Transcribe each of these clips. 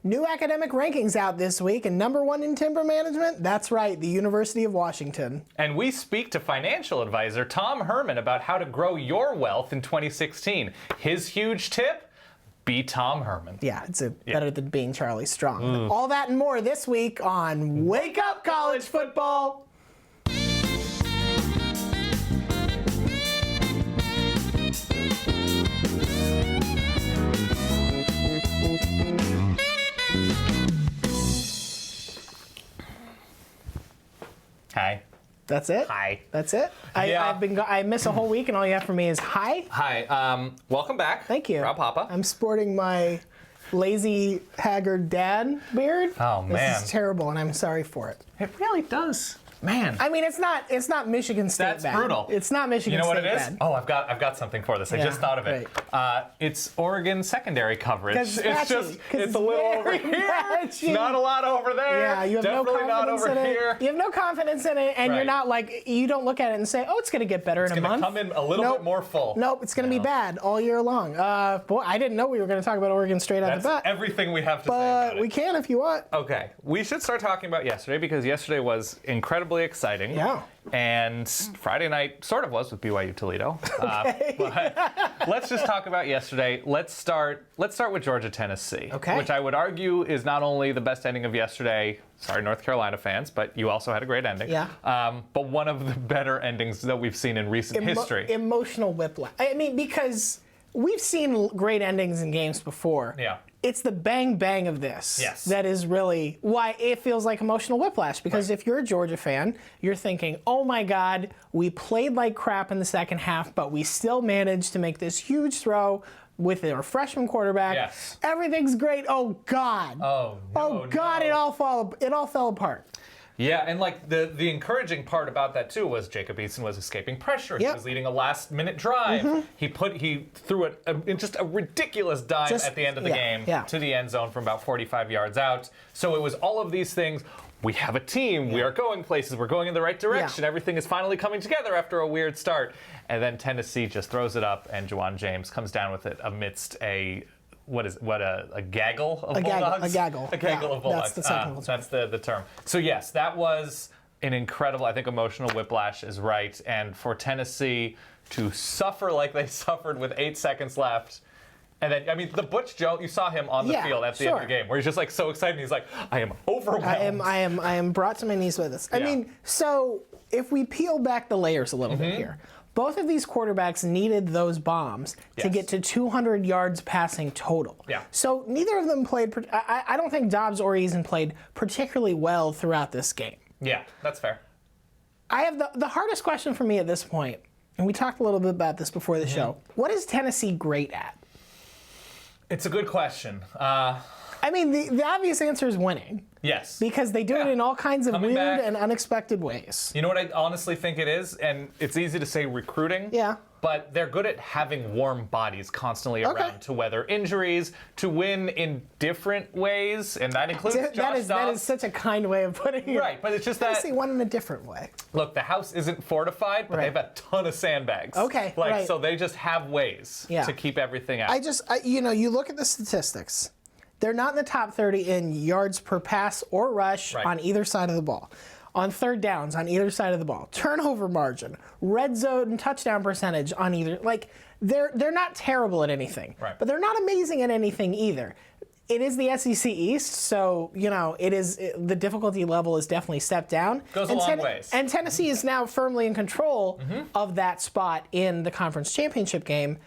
New academic rankings out this week, and number one in timber management, that's right, the University of Washington. And we speak to financial advisor Tom Herman about how to grow your wealth in 2016. His huge tip? Be Tom Herman. Yeah, it's better than being Charlie Strong. All that and more this week on Wake Up College Football. Hi. That's it? Hi. That's it? Yeah. I miss a whole week, and all you have for me is hi. Hi. Welcome back. Thank you. Rob Papa. I'm sporting my lazy, haggard dad beard. Oh, man. This is terrible, and I'm sorry for it. It really does. Man. I mean, it's not Michigan State That's bad. brutal. It's not Michigan State bad. You know what it is? Oh, I've got something for this. I just thought of it. It's Oregon secondary coverage. It's a little over here. Not a lot over there. Yeah, you have Definitely no confidence not over in here. it. You have no confidence in it, and you're not like, you don't look at it and say, oh, it's going to get better in a month. It's going to come in a little bit more full. Nope, it's going to be bad all year long. Boy, I didn't know we were going to talk about Oregon straight out the bat. That's everything we have to say about it. We can if you want. Okay, we should start talking about yesterday because yesterday was incredibly exciting. Yeah. And Friday night sort of was with BYU Toledo. Okay. But let's just talk about yesterday. Let's start with Georgia Tennessee, okay, which I would argue is not only the best ending of yesterday. Sorry, North Carolina fans, but you also had a great ending. Yeah. But one of the better endings that we've seen in recent history. Emotional whiplash. I mean, because we've seen great endings in games before. Yeah. It's the bang bang of this that is really why it feels like emotional whiplash. Because if you're a Georgia fan, you're thinking, oh my God, we played like crap in the second half, but we still managed to make this huge throw with our freshman quarterback. Yes. Everything's great. Oh God. Oh, no, oh God, it all fell apart. Yeah, and like the encouraging part about that too was Jacob Eason was escaping pressure. He was leading a last-minute drive. He threw just a ridiculous dive at the end of the game to the end zone from about 45 yards out. So it was all of these things. We have a team. We are going places. We're going in the right direction. Everything is finally coming together after a weird start. And then Tennessee just throws it up, and Juwan James comes down with it amidst a gaggle of Bulldogs? A gaggle. A gaggle of Bulldogs. That's the technical term. That's the term. So yes, that was an incredible, I think emotional whiplash is right. And for Tennessee to suffer like they suffered with 8 seconds left. And then, I mean, the Butch Jones, you saw him on the field at the end of the game, where he's just like so excited. He's like, I am overwhelmed. I am brought to my knees with this. I mean, so if we peel back the layers a little bit here, both of these quarterbacks needed those bombs to get to 200 yards passing total. Yeah. So neither of them played. I don't think Dobbs or Eason played particularly well throughout this game. Yeah, that's fair. I have the hardest question for me at this point, and we talked a little bit about this before the show. What is Tennessee great at? It's a good question. I mean, the obvious answer is winning. Yes. Because they do it in all kinds of weird and unexpected ways. You know what I honestly think it is? And it's easy to say recruiting. Yeah. But they're good at having warm bodies constantly around to weather injuries, to win in different ways, and that includes that is such a kind way of putting it. Right, but it's just that... Tennessee won in a different way. Look, the house isn't fortified, but they have a ton of sandbags. Okay, So they just have ways to keep everything out. You look at the statistics. They're not in the top 30 in yards per pass or rush on either side of the ball. On third downs on either side of the ball. Turnover margin, red zone touchdown percentage on either. Like, they're not terrible at anything. Right. But they're not amazing at anything either. It is the SEC East, so, the difficulty level is definitely stepped down. Goes a long ways. And Tennessee is now firmly in control of that spot in the conference championship game.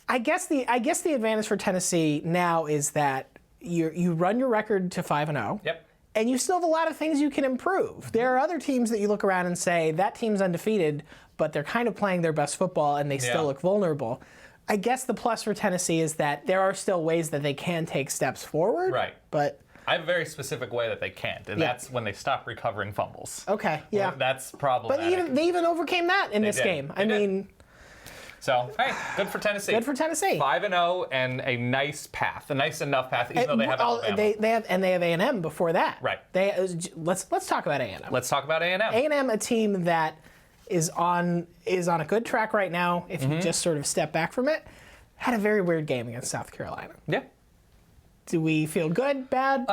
I guess the advantage for Tennessee now is that you run your record to 5-0. Yep. And you still have a lot of things you can improve. There are other teams that you look around and say, that team's undefeated, but they're kind of playing their best football and they still look vulnerable. I guess the plus for Tennessee is that there are still ways that they can take steps forward. Right. But I have a very specific way that they can't, and that's when they stop recovering fumbles. Okay, yeah. That's problematic. But they even overcame that in this game. I mean... So, hey, good for Tennessee. Good for Tennessee. 5-0 and a nice path, a nice enough path, even though they have Alabama. They have A&M before that. Right. Let's talk about A&M. Let's talk about A&M. A&M, a team that is on a good track right now. If you just sort of step back from it, had a very weird game against South Carolina. Yeah. Do we feel good, bad?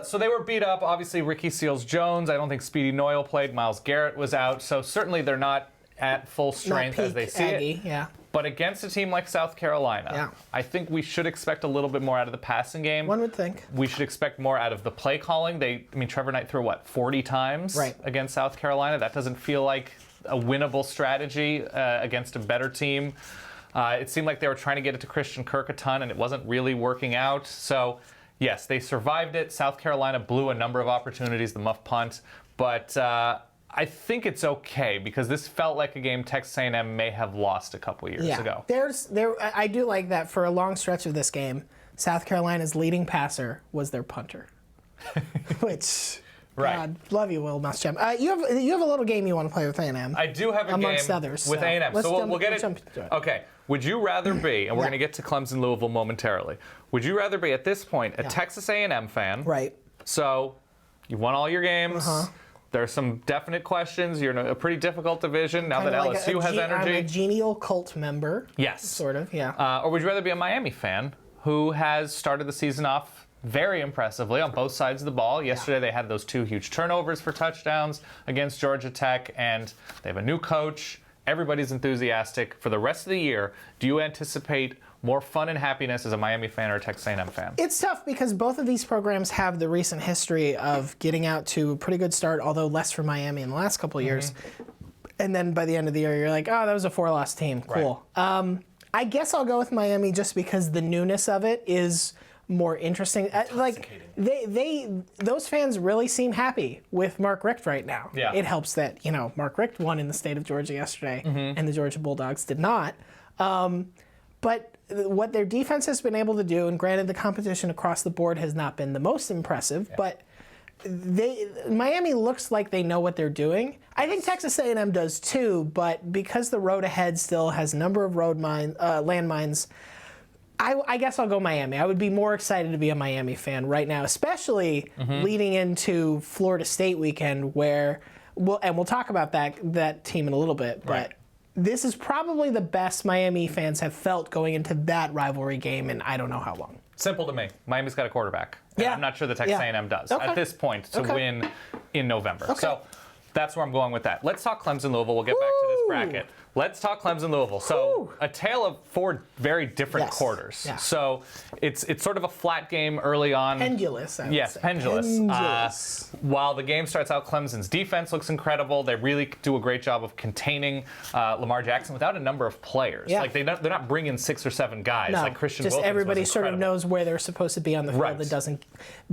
So they were beat up. Obviously, Ricky Seals-Jones. I don't think Speedy Noyle played. Myles Garrett was out. So certainly they're not at full strength as they see Aggie, it. Yeah. But against a team like South Carolina, I think we should expect a little bit more out of the passing game. One would think. We should expect more out of the play calling. Trevor Knight threw, 40 times against South Carolina? That doesn't feel like a winnable strategy against a better team. It seemed like they were trying to get it to Christian Kirk a ton, and it wasn't really working out. So, yes, they survived it. South Carolina blew a number of opportunities, the muff punt. But I think it's okay because this felt like a game Texas A&M may have lost a couple years ago. I do like that for a long stretch of this game, South Carolina's leading passer was their punter. Which... Right. God, love you, Will Muschamp. You have a little game you want to play with A&M. I do have a amongst game others, with A&M. So we'll get it. Jump into it. Okay. Would you rather be, and we're going to get to Clemson Louisville momentarily, would you rather be at this point a Texas A&M fan? Right. So you won all your games. There are some definite questions. You're in a pretty difficult division now that LSU has energy. I'm a genial cult member. Yes. Sort of, yeah. Or would you rather be a Miami fan who has started the season off very impressively on both sides of the ball? Yesterday they had those 2 huge turnovers for touchdowns against Georgia Tech, and they have a new coach. Everybody's enthusiastic. For the rest of the year, do you anticipate more fun and happiness as a Miami fan or a Texas A&M fan? It's tough because both of these programs have the recent history of getting out to a pretty good start, although less for Miami in the last couple of years. And then by the end of the year, you're like, oh, that was a 4-loss team. Cool. Right. I guess I'll go with Miami just because the newness of it is more interesting. Those fans really seem happy with Mark Richt right now. Yeah. It helps that, Mark Richt won in the state of Georgia yesterday and the Georgia Bulldogs did not. But what their defense has been able to do, and granted the competition across the board has not been the most impressive, but Miami looks like they know what they're doing. I think Texas A&M does too, but because the road ahead still has a number of landmines, I guess I'll go Miami. I would be more excited to be a Miami fan right now, especially leading into Florida State weekend, where we'll talk about that team in a little bit. But this is probably the best Miami fans have felt going into that rivalry game in I don't know how long. Simple to me. Miami's got a quarterback. Yeah. I'm not sure the Texas A&M does at this point to win in November. So that's where I'm going with that. Let's talk Clemson Louisville. We'll get back to this bracket. Let's talk Clemson Louisville. So a tale of 4 very different quarters. Yeah. So it's sort of a flat game early on. Pendulous, I would say. Pendulous. While the game starts out, Clemson's defense looks incredible. They really do a great job of containing Lamar Jackson without a number of players. Yeah. Like they're not bringing 6 or 7 guys like Christian just Wilkins everybody was sort of knows where they're supposed to be on the field. Right. That doesn't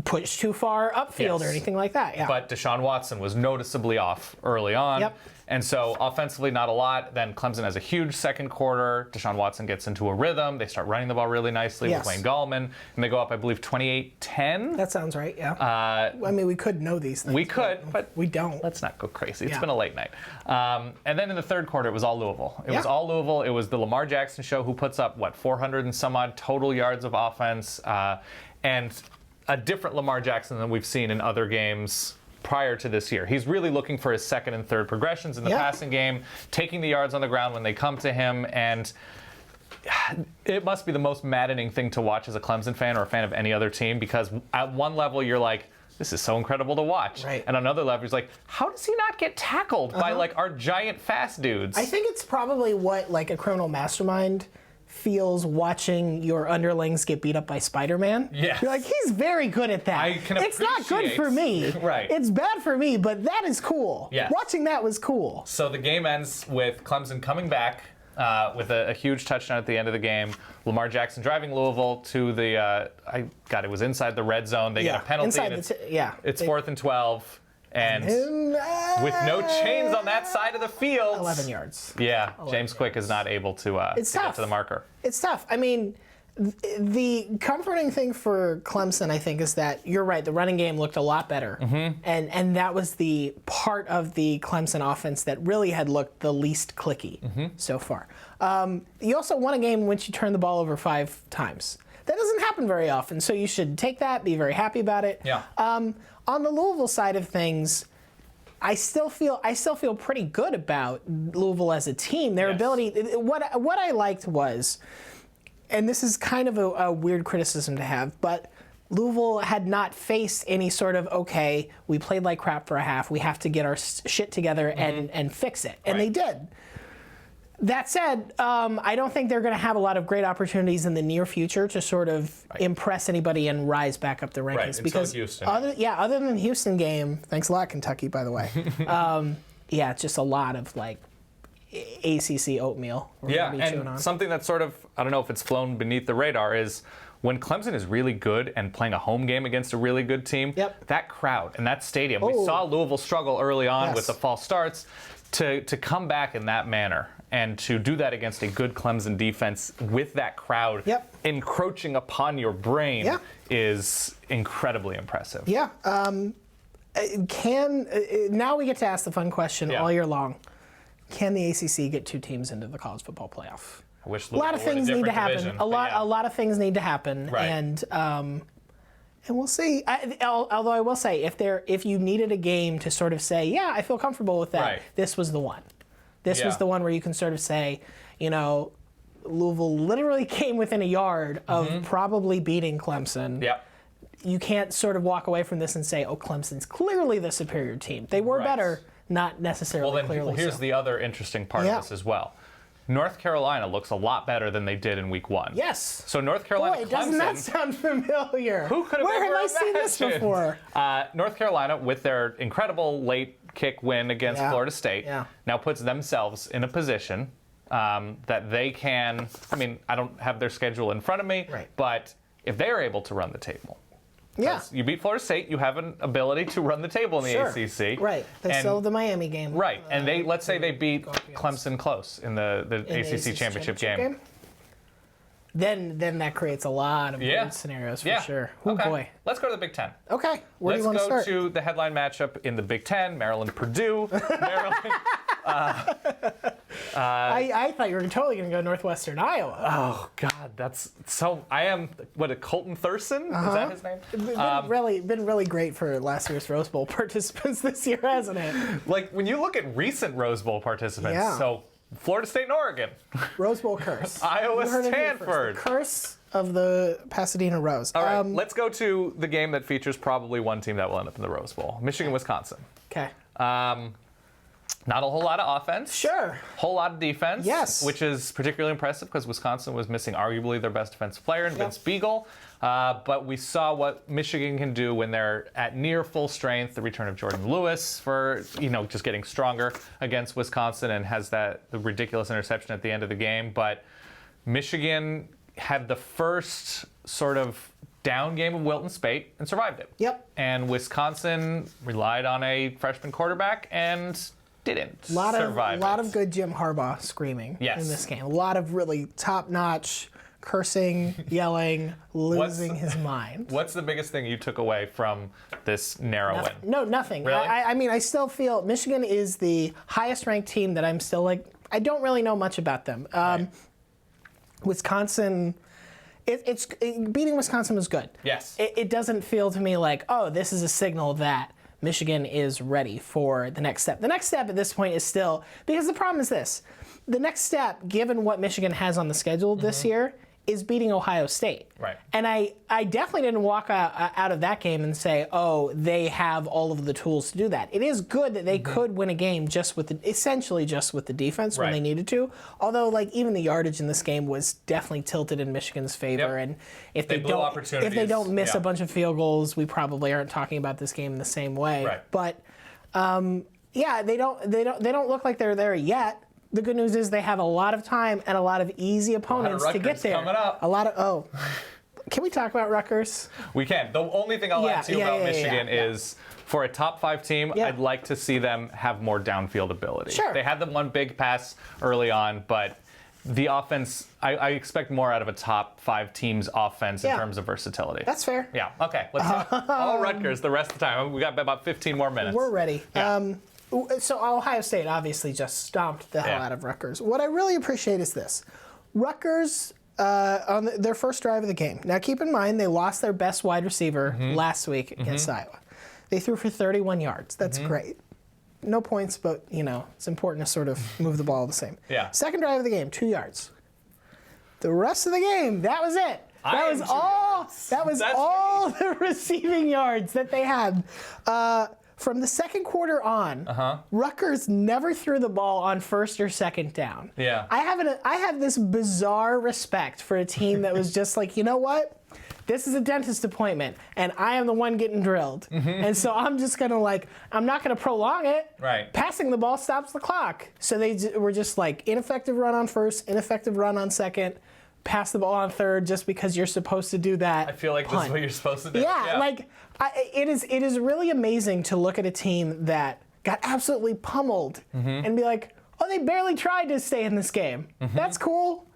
push too far upfield or anything like that. Yeah. But Deshaun Watson was noticeably off early on. Yep. And so offensively, not a lot. Then Clemson has a huge second quarter. Deshaun Watson gets into a rhythm. They start running the ball really nicely with Wayne Gallman. And they go up, I believe, 28-10. That sounds right, yeah. I mean, we could know these things. We could, but we don't. Let's not go crazy. It's been a late night. And then in the third quarter, it was all Louisville. It was all Louisville. It was the Lamar Jackson show, who puts up, 400 and some odd total yards of offense. And a different Lamar Jackson than we've seen in other games prior to this year. He's really looking for his second and third progressions in the passing game, taking the yards on the ground when they come to him, and it must be the most maddening thing to watch as a Clemson fan or a fan of any other team, because at one level you're like, this is so incredible to watch. Right. And on another level, he's like, how does he not get tackled by our giant fast dudes? I think it's probably what a criminal mastermind feels watching your underlings get beat up by Spider-Man. Yes. You're like, he's very good at that. It's not good for me. Right. It's bad for me, but that is cool. Yes. Watching that was cool. So the game ends with Clemson coming back with a huge touchdown at the end of the game. Lamar Jackson driving Louisville to the, it was inside the red zone. They get a penalty. It's 4th and 12. And with no chains on that side of the field. 11 yards. Yeah, James Quick is not able to get to the marker. It's tough. I mean, the comforting thing for Clemson, I think, is that you're right. The running game looked a lot better. And that was the part of the Clemson offense that really had looked the least clicky so far. You also won a game in which you turned the ball over 5 times. That doesn't happen very often, so you should take that, be very happy about it. Yeah. On the Louisville side of things, I still feel pretty good about Louisville as a team. Their ability. What I liked was, and this is kind of a weird criticism to have, but Louisville had not faced any sort of, okay, we played like crap for a half, we have to get our shit together and fix it. And they did. That said, I don't think they're going to have a lot of great opportunities in the near future to sort of impress anybody and rise back up the rankings. Right, because Houston. Other than the Houston game, thanks a lot, Kentucky, by the way. It's just a lot of like ACC oatmeal. And something that's sort of, I don't know if it's flown beneath the radar, is when Clemson is really good and playing a home game against a really good team, that crowd and that stadium, we saw Louisville struggle early on with the false starts, to come back in that manner and to do that against a good Clemson defense with that crowd encroaching upon your brain is incredibly impressive. Yeah. Now we get to ask the fun question all year long. Can the ACC get 2 teams into the college football playoff? I wish a lot of things need to happen. Division, a lot of things need to happen, and we'll see. Although I will say, if you needed a game to sort of say, yeah, I feel comfortable with that, this was the one. This was the one where you can sort of say, Louisville literally came within a yard of probably beating Clemson. Yep. You can't sort of walk away from this and say, oh, Clemson's clearly the superior team. They were better, not necessarily clearly. Well, here's the other interesting part of this as well. North Carolina looks a lot better than they did in week 1. Yes. So North Carolina, Boy, doesn't that sound familiar? Who could have Where ever have I seen this before? North Carolina, with their incredible late kick win against Florida State, now puts themselves in a position that they can, I don't have their schedule in front of me, but if they are able to run the table, you beat Florida State, you have an ability to run the table in the ACC. Right. They still have the Miami game. Right. And let's say they beat Clemson close in the ACC championship game. Then that creates a lot of good scenarios for sure. Oh boy. Let's go to the Big Ten. Okay. Where do you want to start? Let's go to the headline matchup in the Big Ten, Maryland-Purdue. I thought you were totally going to go Northwestern Iowa. Oh, God, that's so. I am, Colton Thurston? Is that his name? Been really great for last year's Rose Bowl participants this year, hasn't it? Like, when you look at recent Rose Bowl participants, so Florida State and Oregon. Rose Bowl curse. Iowa Stanford. The curse of the Pasadena Rose. All right, let's go to the game that features probably one team that will end up in the Rose Bowl. Michigan-Wisconsin. Okay. Not a whole lot of offense. Sure. Whole lot of defense. Yes. Which is particularly impressive because Wisconsin was missing arguably their best defensive player in Vince Beagle. But we saw what Michigan can do when they're at near full strength. The return of Jordan Lewis for, just getting stronger against Wisconsin, and has the ridiculous interception at the end of the game. But Michigan had the first sort of down game of Wilton Spate and survived it. Yep. And Wisconsin relied on a freshman quarterback and didn't survive. A lot of good Jim Harbaugh screaming in this game. A lot of really top-notch cursing, yelling, losing his mind. What's the biggest thing you took away from this narrow win? No, nothing. Really? I still feel Michigan is the highest-ranked team that I'm still like, I don't really know much about them. Wisconsin, beating Wisconsin was good. Yes. It doesn't feel to me like, oh, this is a signal that Michigan is ready for the next step. The next step at this point is still, because the problem is this, the next step, given what Michigan has on the schedule this year, is beating Ohio State. Right. And I definitely didn't walk out of that game and say, oh, they have all of the tools to do that. It is good that they could win a game essentially just with the defense when they needed to. Although, even the yardage in this game was definitely tilted in Michigan's favor. And if they don't miss a bunch of field goals, we probably aren't talking about this game in the same way. Right. But they don't look like they're there yet. The good news is they have a lot of time and a lot of easy opponents to get there. Coming up. Can we talk about Rutgers? We can. The only thing I'll add to you about Michigan is, for a top 5 team, I'd like to see them have more downfield ability. Sure. They had the one big pass early on, but the offense, I expect more out of a top 5 team's offense in terms of versatility. That's fair. Yeah. Okay. Let's talk all Rutgers the rest of the time. We got about 15 more minutes. We're ready. Yeah. So Ohio State obviously just stomped the hell out of Rutgers. What I really appreciate is this. Rutgers, on their first drive of the game. Now keep in mind, they lost their best wide receiver last week against Iowa. They threw for 31 yards. That's great. No points, but, it's important to sort of move the ball the same. Yeah. Second drive of the game, 2 yards. The rest of the game, that was it. That was all all the receiving yards that they had. From the second quarter on, Rutgers never threw the ball on first or second down. Yeah. I have this bizarre respect for a team that was just like, you know what? This is a dentist appointment, and I am the one getting drilled. And so I'm just going to I'm not going to prolong it. Right. Passing the ball stops the clock. So they were just like, ineffective run on first, ineffective run on second, pass the ball on third just because you're supposed to do that. I feel like this is what you're supposed to do. Yeah. It is really amazing to look at a team that got absolutely pummeled and be like, oh, they barely tried to stay in this game. That's cool.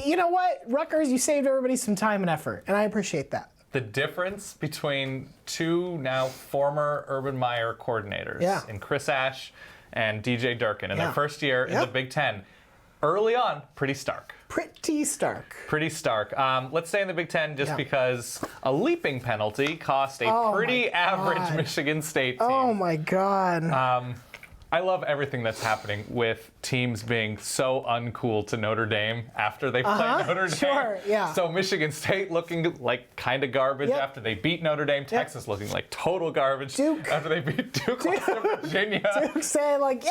You know what? Rutgers, you saved everybody some time and effort, and I appreciate that. The difference between two now former Urban Meyer coordinators in Chris Ash and DJ Durkin in their first year in the Big Ten, early on, pretty stark. Pretty stark. Let's stay in the Big Ten just because a leaping penalty cost a pretty average Michigan State team. Oh, my God. I love everything that's happening with teams being so uncool to Notre Dame after they play Notre Dame. Sure, yeah. So Michigan State looking like kind of garbage after they beat Notre Dame. Texas looking like total garbage after they beat Duke, Virginia. Duke saying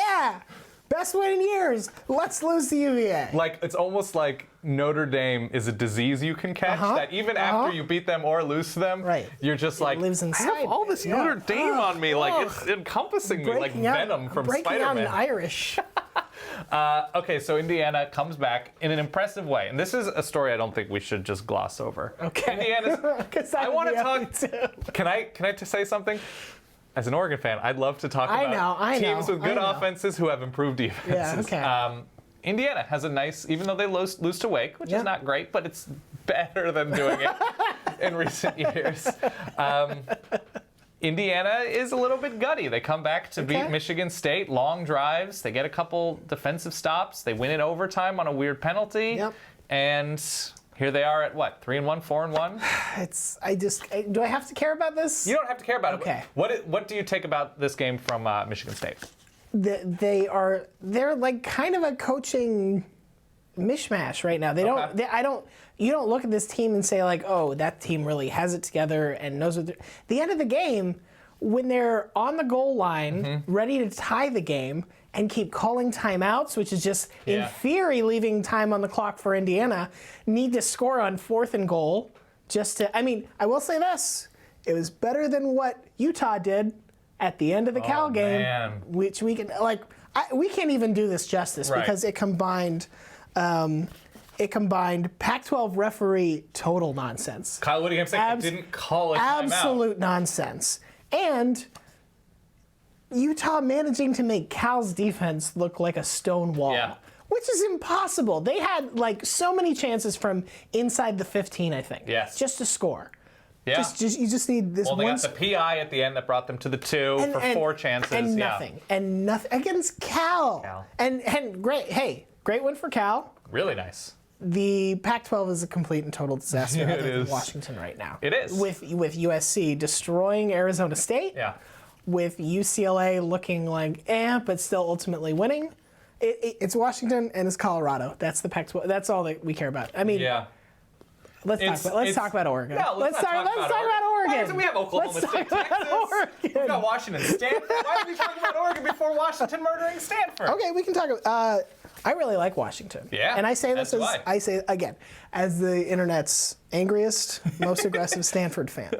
best win in years. Let's lose to UVA. It's almost like Notre Dame is a disease you can catch. That even after you beat them or lose to them, you're just it lives inside. I have all this Notre Dame on me. It's encompassing me like venom from Spider-Man. Breaking out in Irish. Okay, so Indiana comes back in an impressive way, and this is a story I don't think we should just gloss over. Okay. Indiana's. I want to talk. Can I say something? As an Oregon fan, I'd love to talk about teams with good offenses who have improved defenses. Yeah, okay. Indiana has a nice, even though they lose to Wake, which is not great, but it's better than doing it in recent years. Indiana is a little bit gutty. They come back to beat Michigan State, long drives. They get a couple defensive stops. They win in overtime on a weird penalty. And here they are at what? 3-1, 4-1? Do I have to care about this? You don't have to care about it. Okay. What do you take about this game from Michigan State? They're like kind of a coaching mishmash right now. You don't look at this team and say like, oh, that team really has it together and knows what they're. The end of the game, when they're on the goal line, ready to tie the game, and keep calling timeouts, which is just, in theory, leaving time on the clock for Indiana, need to score on 4th and goal I will say this. It was better than what Utah did at the end of the Cal game, which we can, we can't even do this justice because it combined Pac-12 referee total nonsense. Kyle Whittingham saying he didn't call a timeout. Absolute nonsense. And Utah managing to make Cal's defense look like a stone wall, which is impossible. They had so many chances from inside the 15, I think, just to score. Yeah. You just need this one. Well, they got the PI at the end that brought them to the 2 for 4 chances. And nothing. And nothing against Cal. And great win for Cal. Really nice. The Pac-12 is a complete and total disaster in Washington right now. It is. With USC destroying Arizona State. Yeah. With UCLA looking like but still ultimately winning. It's Washington and it's Colorado. That's the Pac-12. That's all that we care about. I mean, let's talk about Oregon. No, let's talk about Oregon. We have Oklahoma State, Texas. We've got Washington, Stanford. Why are we talking about Oregon before Washington murdering Stanford? Okay, we can talk about. I really like Washington. Yeah. And I say this as the internet's angriest, most aggressive Stanford fan.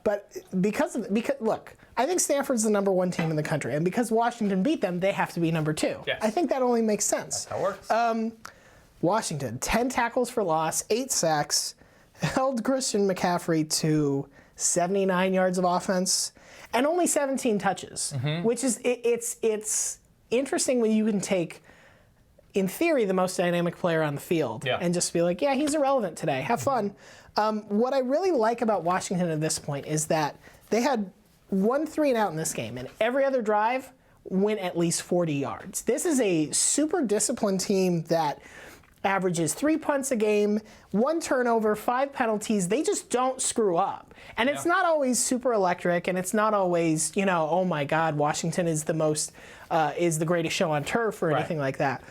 But because look, I think Stanford's the #1 team in the country, and because Washington beat them, they have to be #2. Yes. I think that only makes sense. That's how it works. Washington, 10 tackles for loss, 8 sacks, held Christian McCaffrey to 79 yards of offense, and only 17 touches, which is it's interesting when you can take, in theory, the most dynamic player on the field and just be like, he's irrelevant today. Have fun. What I really like about Washington at this point is that they had 1 3-and-out in this game, and every other drive went at least 40 yards. This is a super disciplined team that averages 3 punts a game, 1 turnover, 5 penalties. They just don't screw up. And it's not always super electric, and it's not always, oh my God, Washington is the greatest show on turf or anything like that.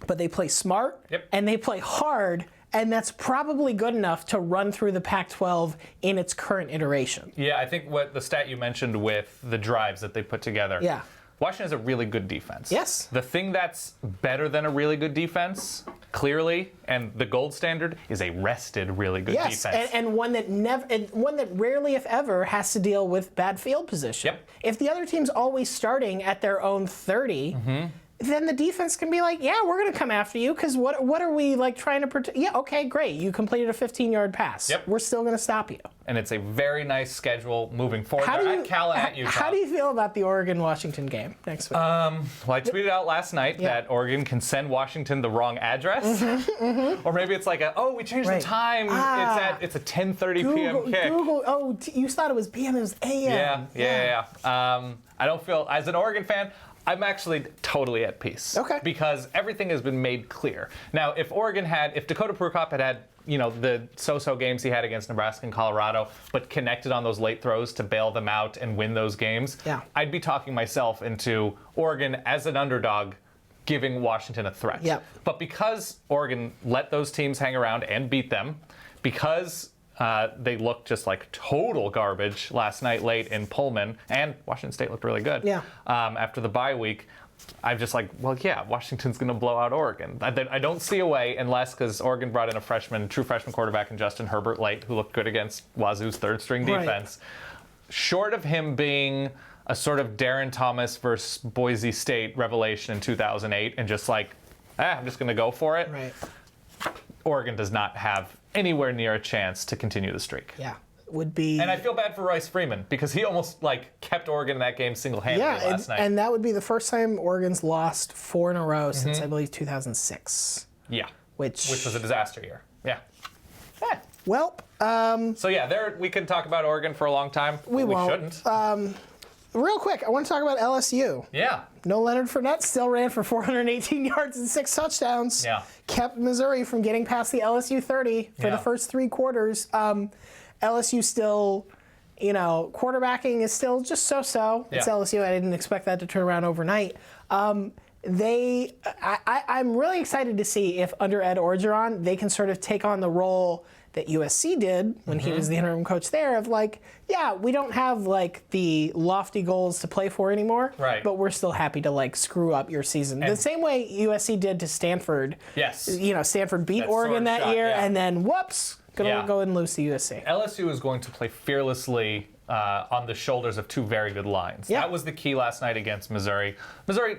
But they play smart, and they play hard, And that's probably good enough to run through the Pac-12 in its current iteration. Yeah, I think what the stat you mentioned with the drives that they put together. Yeah. Washington has a really good defense. Yes. The thing that's better than a really good defense, clearly, and the gold standard, is a rested, really good defense. Yes, and one that one that rarely, if ever, has to deal with bad field position. Yep. If the other team's always starting at their own 30, then the defense can be like, yeah, we're going to come after you because what are we like trying to protect? Yeah, okay, great. You completed a 15-yard pass. Yep. We're still going to stop you. And it's a very nice schedule moving forward. At Cal and at Utah. How do you feel about the Oregon-Washington game next week? Well, I tweeted out last night that Oregon can send Washington the wrong address. Or maybe it's like, we changed the time. It's a 10:30 p.m. kick. Google, you thought it was p.m., it was a.m. Yeah. I don't feel, as an Oregon fan, I'm actually totally at peace. Okay. Because everything has been made clear. Now, if Dakota Prukop had the so-so games he had against Nebraska and Colorado, but connected on those late throws to bail them out and win those games, I'd be talking myself into Oregon as an underdog giving Washington a threat. Yep. But because Oregon let those teams hang around and beat them, because they looked just like total garbage last night late in Pullman, and Washington State looked really good after the bye week. I'm just like, well, yeah, Washington's going to blow out Oregon. I don't see a way unless, because Oregon brought in a true freshman quarterback in Justin Herbert late, who looked good against Wazoo's third-string defense. Short of him being a sort of Darren Thomas versus Boise State revelation in 2008 and just like, I'm just going to go for it. Right. Oregon does not have anywhere near a chance to continue the streak. Yeah. Would be. And I feel bad for Royce Freeman because he almost kept Oregon in that game single-handedly last night. And that would be the first time Oregon's lost 4 in a row since I believe 2006. Yeah. Which was a disaster year. Yeah. Well. So yeah, we can talk about Oregon for a long time. We won't. Shouldn't. Real quick, I want to talk about LSU. Yeah. No Leonard Fournette still ran for 418 yards and 6 touchdowns. Yeah. Kept Missouri from getting past the LSU 30 for the first 3 quarters. LSU still, quarterbacking is still just so-so. It's LSU. I didn't expect that to turn around overnight. I'm really excited to see if under Ed Orgeron they can sort of take on the role that USC did when he was the interim coach there of we don't have the lofty goals to play for anymore, but we're still happy to screw up your season. The same way USC did to Stanford. Yes. Stanford beat Oregon that year and then whoops, gonna go and lose to USC. LSU is going to play fearlessly on the shoulders of 2 very good lines. Yeah. That was the key last night against Missouri. Missouri,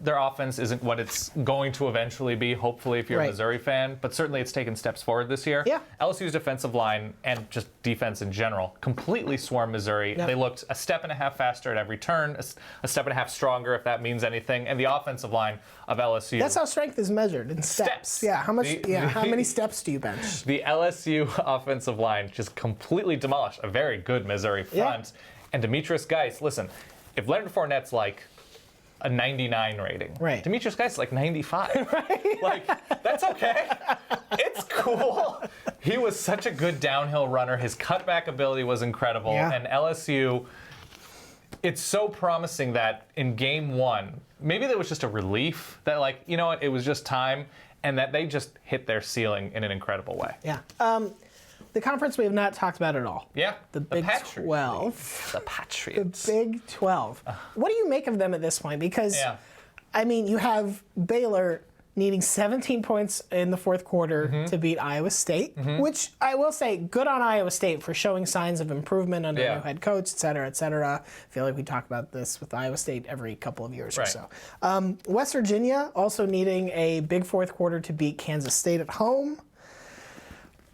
their offense isn't what it's going to eventually be, hopefully, if you're a Missouri fan, but certainly it's taken steps forward this year. Yeah. LSU's defensive line and just defense in general completely swarmed Missouri. Yeah. They looked a step and a half faster at every turn, a step and a half stronger, if that means anything, and the offensive line of LSU. That's how strength is measured in steps. Yeah. How much? How many steps do you bench? The LSU offensive line just completely demolished a very good Missouri front. And Demetrius Geis, listen, if Leonard Fournette's a 99 rating, Demetrius Geis is 95. That's okay. It's cool. He was such a good downhill runner. His cutback ability was incredible. And LSU, it's so promising that in game 1, maybe there was just a relief that it was just time, and that they just hit their ceiling in an incredible way. Yeah. The conference we have not talked about at all. Yeah. The Big 12. The Patriots. The Big 12. What do you make of them at this point? Because, you have Baylor needing 17 points in the 4th quarter to beat Iowa State, which I will say, good on Iowa State for showing signs of improvement under a new head coach, et cetera, et cetera. I feel like we talk about this with Iowa State every couple of years or so. West Virginia also needing a big 4th quarter to beat Kansas State at home.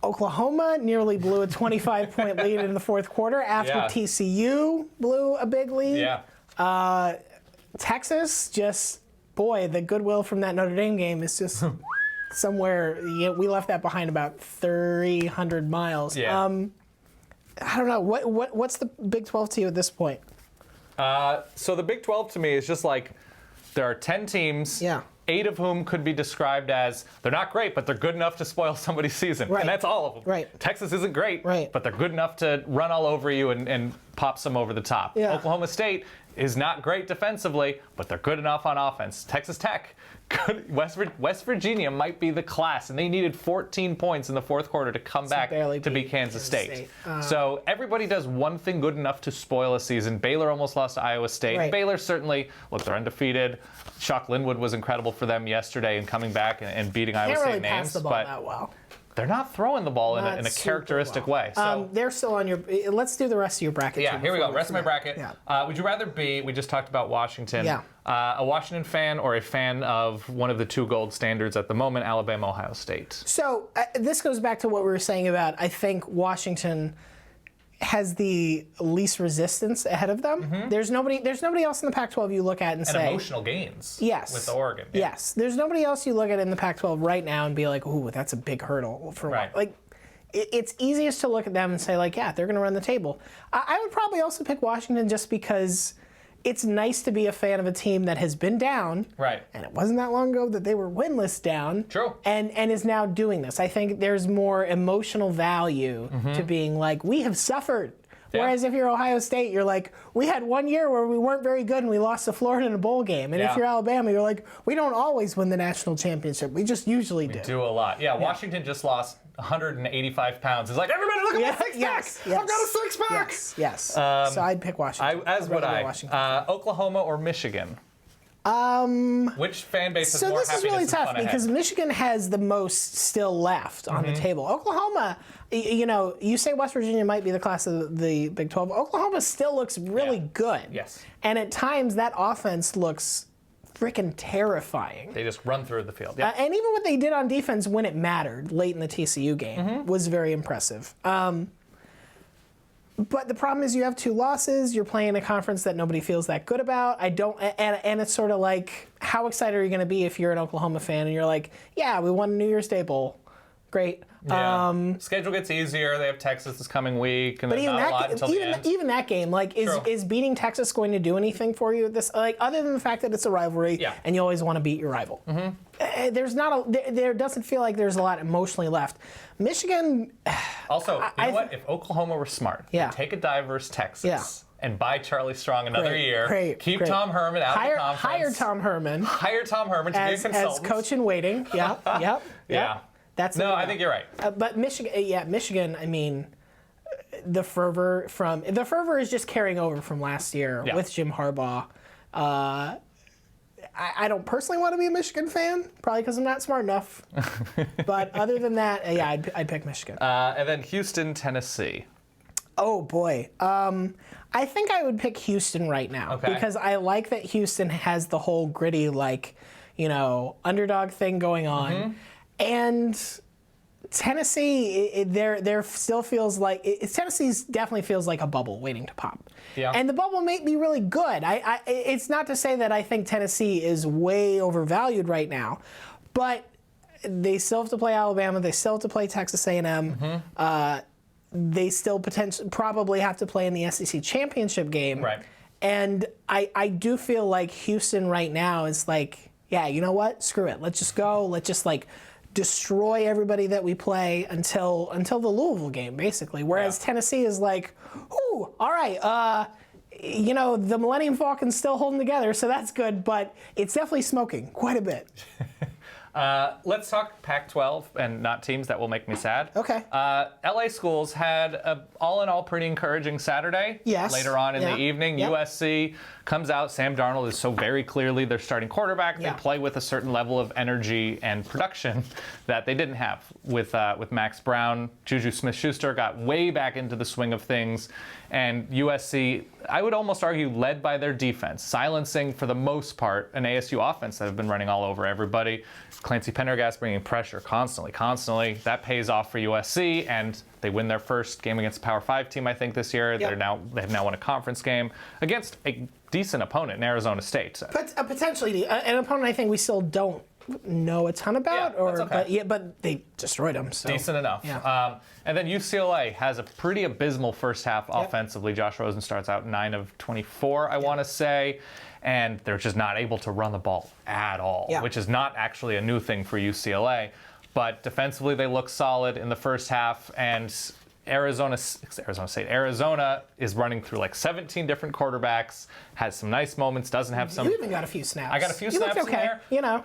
Oklahoma nearly blew a 25-point lead in the 4th quarter after TCU blew a big lead. Yeah. Texas, the goodwill from that Notre Dame game is just somewhere. We left that behind about 300 miles. Yeah. I don't know. What's the Big 12 to you at this point? So the Big 12 to me is just there are 10 teams. Yeah. 8 of whom could be described as they're not great, but they're good enough to spoil somebody's season. Right. And that's all of them. Right. Texas isn't great, right. but they're good enough to run all over you and pops them over the top. Yeah. Oklahoma State is not great defensively, but they're good enough on offense. Texas Tech, good. West Virginia might be the class, and they needed 14 points in the fourth quarter to come back to beat Kansas State. So everybody does one thing good enough to spoil a season. Baylor almost lost to Iowa State. Right. Baylor certainly, look, they're undefeated. Shock Linwood was incredible for them yesterday and coming back and beating Iowa State really names. pass the ball but that well. they're not throwing the ball in a super characteristic well. way. So They're still on your. Let's do the rest of your bracket. yeah, too here we before go. Rest of my forget. bracket. Yeah. Would you rather be, we just talked about Washington, Yeah. A Washington fan or a fan of one of the two gold standards at the moment, Alabama, Ohio State? So this goes back to what we were saying about, I think Washington has the least resistance ahead of them. Mm-hmm. There's nobody else in the Pac-12 you look at and say Emotional gains. Yes. With Oregon. Yeah. Yes. There's nobody else you look at in the Pac-12 right now and be like, ooh, that's a big hurdle for Right. like. It's easiest to look at them and say, like, yeah, they're going to run the table. I would probably also pick Washington just because it's nice to be a fan of a team that has been down. Right. And it wasn't that long ago that they were winless down. True. And is now doing this. I think there's more emotional value to being like, we have suffered. Yeah. Whereas if you're Ohio State, you're like, we had 1 year where we weren't very good and we lost to Florida in a bowl game. And if you're Alabama, you're like, we don't always win the national championship. We just usually do. Do a lot. Yeah, Washington just lost 185 pounds. It's like, everybody look at my six-pack. I've got a six-pack. Yes. So I'd pick Washington. As would I. Washington. Oklahoma or Michigan? Which fan base is So more this is happiness really and tough fun because ahead? Michigan has the most still left on the table. Oklahoma, you say West Virginia might be the class of the Big 12. Oklahoma still looks really good. Yes. And at times that offense looks freaking terrifying. They just run through the field. Yeah. And even what they did on defense when it mattered late in the TCU game was very impressive. But the problem is you have 2 losses. You're playing a conference that nobody feels that good about. And it's sort of like, how excited are you going to be if you're an Oklahoma fan and you're like, yeah, we won a New Year's Day Bowl. Great. Yeah. Schedule gets easier. They have Texas this coming week, and But then even not a lot until the end. even that game, like, is beating Texas going to do anything for you? This, like, other than the fact that it's a rivalry, and you always want to beat your rival. There doesn't feel like there's a lot emotionally left. Michigan. Also, you know what? If Oklahoma were smart, they'd take a dive versus Texas. And buy Charlie Strong another year. Keep Tom Herman out of the conference. Hire Tom Herman. Hire Tom Herman to be a consultant. As coach in waiting. Yep. Yeah. That's no, I think you're right. But Michigan. I mean, the fervor is just carrying over from last year with Jim Harbaugh. I don't personally want to be a Michigan fan, probably because I'm not smart enough. But other than that, I'd pick Michigan. And then Houston, Tennessee. Oh boy. I think I would pick Houston right now because I like that Houston has the whole gritty, underdog thing going on. And Tennessee, there still feels like Tennessee's definitely feels like a bubble waiting to pop. Yeah. And the bubble may be really good. It's not to say that I think Tennessee is way overvalued right now, but they still have to play Alabama. They still have to play Texas A&M. They still probably have to play in the SEC championship game. Right. And I do feel like Houston right now is like, yeah, you know what? Screw it. Let's just go. Let's just destroy everybody that we play until the Louisville game, basically. Whereas Tennessee is like, ooh, all right, the Millennium Falcon's still holding together, so that's good, but it's definitely smoking quite a bit. Let's talk Pac-12 and not teams that will make me sad. Okay. LA schools had a all in all pretty encouraging Saturday. Yes. Later on in the evening, USC comes out. Sam Darnold is so very clearly their starting quarterback. They play with a certain level of energy and production that they didn't have with Max Brown. Juju Smith-Schuster got way back into the swing of things. And USC, I would almost argue, led by their defense, silencing, for the most part, an ASU offense that have been running all over everybody. Clancy Pendergast bringing pressure constantly. That pays off for USC, and they win their first game against a Power 5 team, I think, this year. Yep. They have now won a conference game against a decent opponent in Arizona State. But potentially an opponent I think we still don't know a ton about, but they destroyed them. So. Decent enough. Yeah. And then UCLA has a pretty abysmal first half offensively. Josh Rosen starts out 9 of 24, I want to say, and they're just not able to run the ball at all, which is not actually a new thing for UCLA. But defensively, they look solid in the first half, and Arizona is running through like 17 different quarterbacks, has some nice moments, doesn't have some. You even got a few snaps. I got a few snaps okay. in there.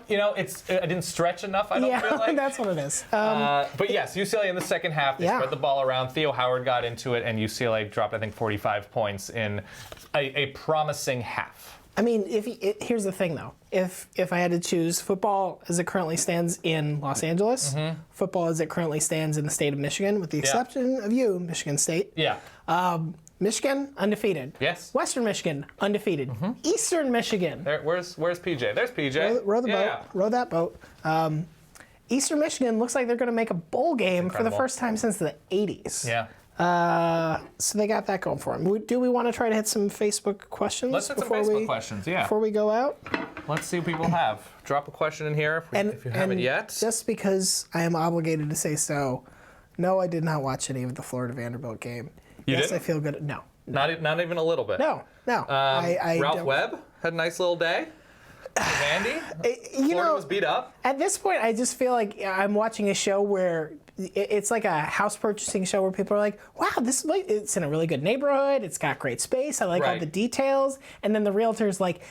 You know, I didn't stretch enough, I don't feel like. That's what it is. But yes, UCLA in the second half, they spread the ball around. Theo Howard got into it, and UCLA dropped, I think, 45 points in a promising half. I mean, here's the thing, though. If I had to choose football as it currently stands in Los Angeles, football as it currently stands in the state of Michigan, with the exception of you, Michigan State. Yeah. Michigan, undefeated. Yes. Western Michigan, undefeated. Eastern Michigan. Where's PJ? There's PJ. Row the boat. Row that boat. Eastern Michigan looks like they're going to make a bowl game for the first time since the 80s. Yeah. So they got that going for them. Do we want to try to hit some Facebook questions? Let's hit some Facebook questions, yeah. Before we go out? Let's see what people have. Drop a question in here if you haven't yet. Just because I am obligated to say so, no, I did not watch any of the Florida Vanderbilt game. You yes, didn't? I feel good. No. Not even a little bit. No. Ralph Webb had a nice little day. Andy? Florida was beat up. At this point, I just feel like I'm watching a show where it's like a house purchasing show where people are like, wow, it's in a really good neighborhood. It's got great space. I like all the details. And then the realtor's like,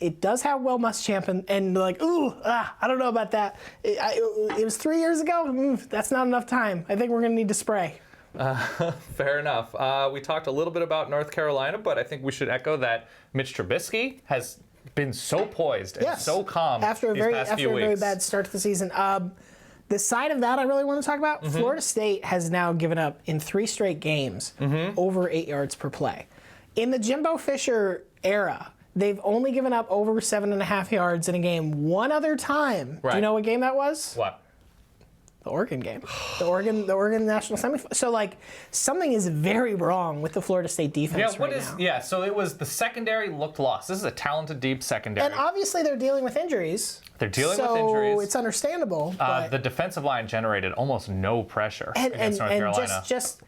it does have Will Muschamp, and like, I don't know about that. It was 3 years ago. That's not enough time. I think we're going to need to spray. Fair enough. We talked a little bit about North Carolina, but I think we should echo that Mitch Trubisky has been so poised and so calm after a these past few weeks. very bad start to the season. The side of that I really want to talk about, Florida State has now given up in 3 straight games over 8 yards per play. In the Jimbo Fisher era, they've only given up over 7.5 yards in a game one other time. Right. Do you know what game that was? What? The Oregon game. The Oregon national semifinal. So, something is very wrong with the Florida State defense now. Yeah, so it was the secondary looked lost. This is a talented, deep secondary. And obviously they're dealing with injuries. They're dealing with injuries. So it's understandable. But the defensive line generated almost no pressure against North Carolina. And just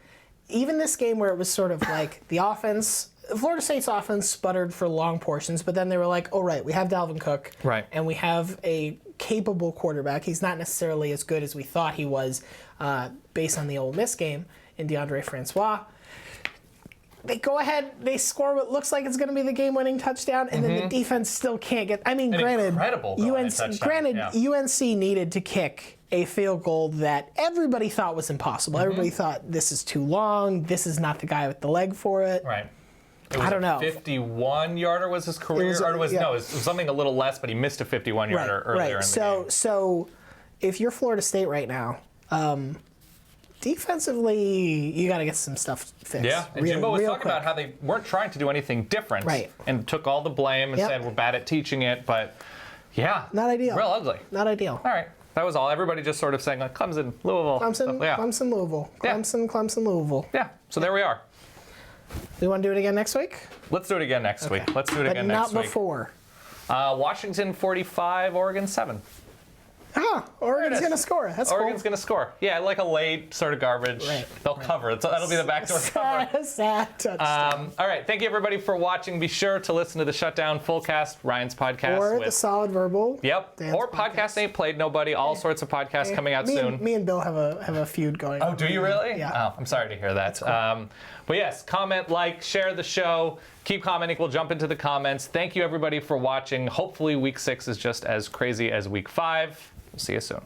even this game where it was sort of like the offense, Florida State's offense sputtered for long portions, but then they were like, oh, right, we have Dalvin Cook. Right. And we have a capable quarterback. He's not necessarily as good as we thought he was based on the Ole Miss game in DeAndre Francois. They go ahead, they score what looks like it's going to be the game-winning touchdown, and then the defense still can't get. I mean, granted, UNC needed to kick a field goal that everybody thought was impossible. Everybody thought this is too long. This is not the guy with the leg for it. Right. I don't know. 51-yarder was his career, it was something a little less, but he missed a 51-yarder earlier in the game. So, if you're Florida State right now. Defensively, you got to get some stuff fixed. Yeah, and Jimbo was talking about how they weren't trying to do anything different, and took all the blame and said we're bad at teaching it, but not ideal. Real ugly. Not ideal. All right, that was all. Everybody just sort of saying like Clemson, Louisville. Clemson, Louisville. Clemson, Louisville. Yeah, so there we are. We want to do it again next week? Let's do it again next week. Let's do it again next week. But not before. Washington 45, Oregon 7. Oregon's going to score. That's Oregon's going to score. Yeah, like a late sort of garbage. They'll cover. That'll be the backdoor cover. Sad touchdown. All right. Thank you, everybody, for watching. Be sure to listen to the Shutdown Fullcast, Ryan's podcast. Or the Solid Verbal. Yep. Dan's or Podcast Ain't Played Nobody. All sorts of podcasts coming out soon. Me and Bill have a feud going on. Oh, do you really? Yeah. Oh, I'm sorry to hear that. Cool. But yes, comment, like, share the show. Keep commenting. We'll jump into the comments. Thank you, everybody, for watching. Hopefully, Week 6 is just as crazy as Week 5. We'll see you soon.